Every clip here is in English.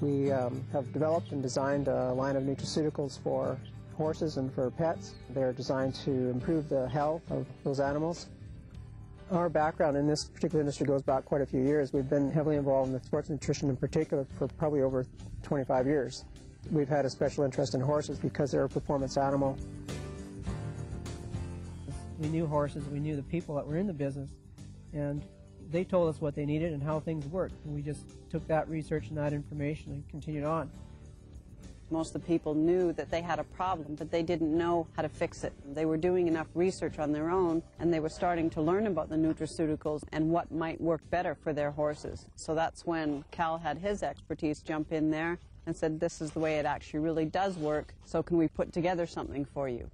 We have developed and designed a line of nutraceuticals for horses and for pets. They're designed to improve the health of those animals. Our background in this particular industry goes back quite a few years. We've been heavily involved in the sports nutrition in particular for probably over 25 years. We've had a special interest in horses because they're a performance animal. We knew horses, we knew the people that were in the business, and they told us what they needed and how things worked. And we just took that research and that information and continued on. Most of the people knew that they had a problem, but they didn't know how to fix it. They were doing enough research on their own, and they were starting to learn about the nutraceuticals and what might work better for their horses. So that's when Cal had his expertise jump in there and said, this is the way it actually really does work, so can we put together something for you?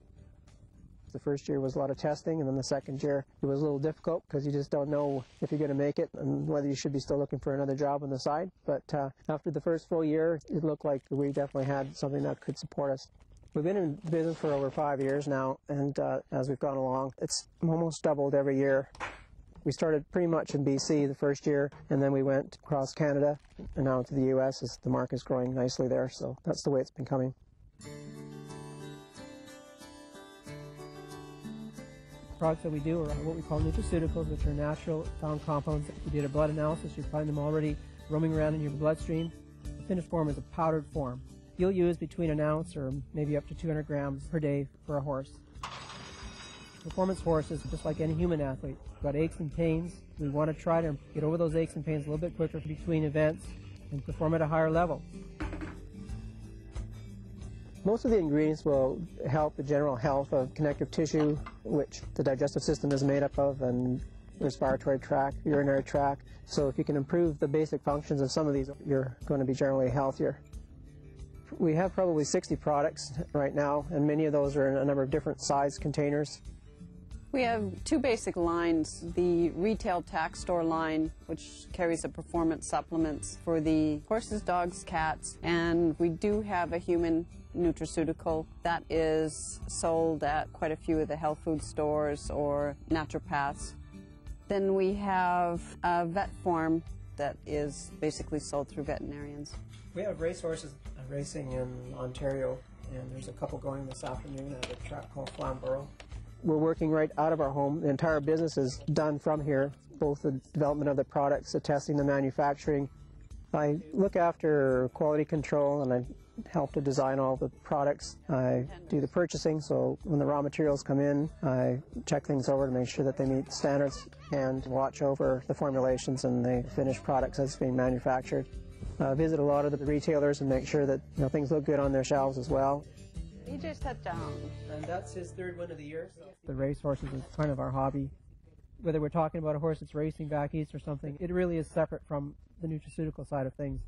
The first year was a lot of testing, and then the second year it was a little difficult because you just don't know if you're going to make it and whether you should be still looking for another job on the side. But after the first full year, it looked like we definitely had something that could support us. We've been in business for over 5 years now, and as we've gone along, it's almost doubled every year. We started pretty much in BC the first year, and then we went across Canada and now to the U.S. as the market is growing nicely there, so that's the way it's been coming. Products that we do are what we call nutraceuticals, which are natural found compounds. If you did a blood analysis, you'd find them already roaming around in your bloodstream. The finished form is a powdered form. You'll use between an ounce or maybe up to 200 grams per day for a horse. Performance horses, just like any human athlete, got aches and pains. We want to try to get over those aches and pains a little bit quicker between events and perform at a higher level. Most of the ingredients will help the general health of connective tissue, which the digestive system is made up of, and respiratory tract, urinary tract. So if you can improve the basic functions of some of these, you're going to be generally healthier. We have probably 60 products right now, and many of those are in a number of different size containers. We have two basic lines, the retail tack store line, which carries the performance supplements for the horses, dogs, cats, and we do have a human nutraceutical that is sold at quite a few of the health food stores or naturopaths. Then we have a vet form that is basically sold through veterinarians. We have racehorses racing in Ontario, and there's a couple going this afternoon at a track called Flamborough. We're working right out of our home. The entire business is done from here, both the development of the products, the testing, the manufacturing. I look after quality control, and I help to design all the products. I do the purchasing, so when the raw materials come in, I check things over to make sure that they meet standards and watch over the formulations and the finished products as being manufactured. I visit a lot of the retailers and make sure that things look good on their shelves as well. He just sat down. And that's his third win of the year. So. The race horses is kind of our hobby. Whether we're talking about a horse that's racing back east or something, it really is separate from the nutraceutical side of things.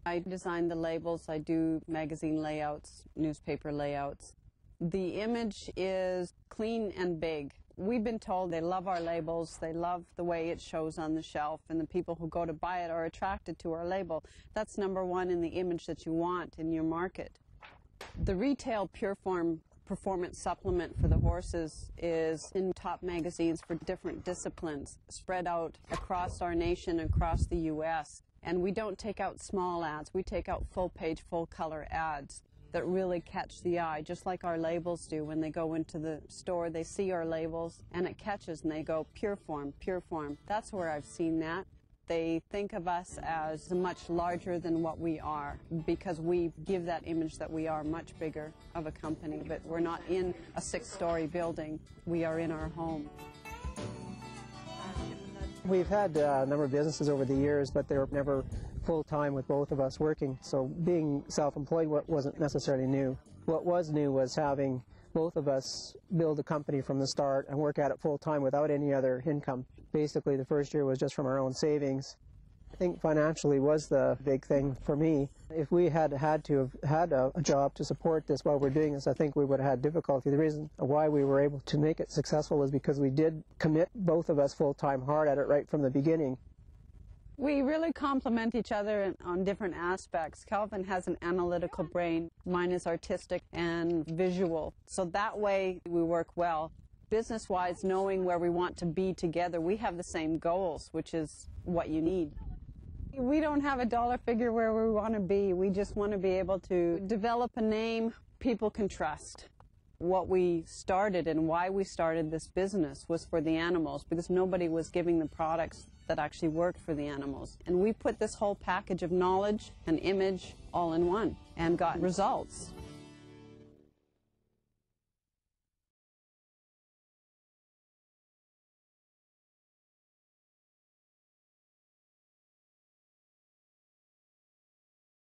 I design the labels, I do magazine layouts, newspaper layouts. The image is clean and big. We've been told they love our labels, they love the way it shows on the shelf, and the people who go to buy it are attracted to our label. That's number one in the image that you want in your market. The retail Pure Form performance supplement for the horses is in top magazines for different disciplines, spread out across our nation, across the U.S. And we don't take out small ads, we take out full-page, full-color ads that really catch the eye, just like our labels do. When they go into the store, they see our labels, and it catches, and they go, Pure Form, Pure Form. That's where I've seen that. They think of us as much larger than what we are, because we give that image that we are much bigger of a company, but we're not in a 6-story building. We are in our home. We've had a number of businesses over the years, but they were never full-time with both of us working, so being self-employed wasn't necessarily new. What was new was having both of us build a company from the start and work at it full-time without any other income. Basically, the first year was just from our own savings. I think financially was the big thing for me. If we had to have had a job to support this while we're doing this, I think we would have had difficulty. The reason why we were able to make it successful is because we did commit, both of us, full-time hard at it right from the beginning. We really complement each other on different aspects. Calvin has an analytical brain. Mine is artistic and visual. So that way we work well. Business-wise, knowing where we want to be together, we have the same goals, which is what you need. We don't have a dollar figure where we want to be. We just want to be able to develop a name people can trust. What we started and why we started this business was for the animals, because nobody was giving the products that actually worked for the animals. And we put this whole package of knowledge and image all in one and got results.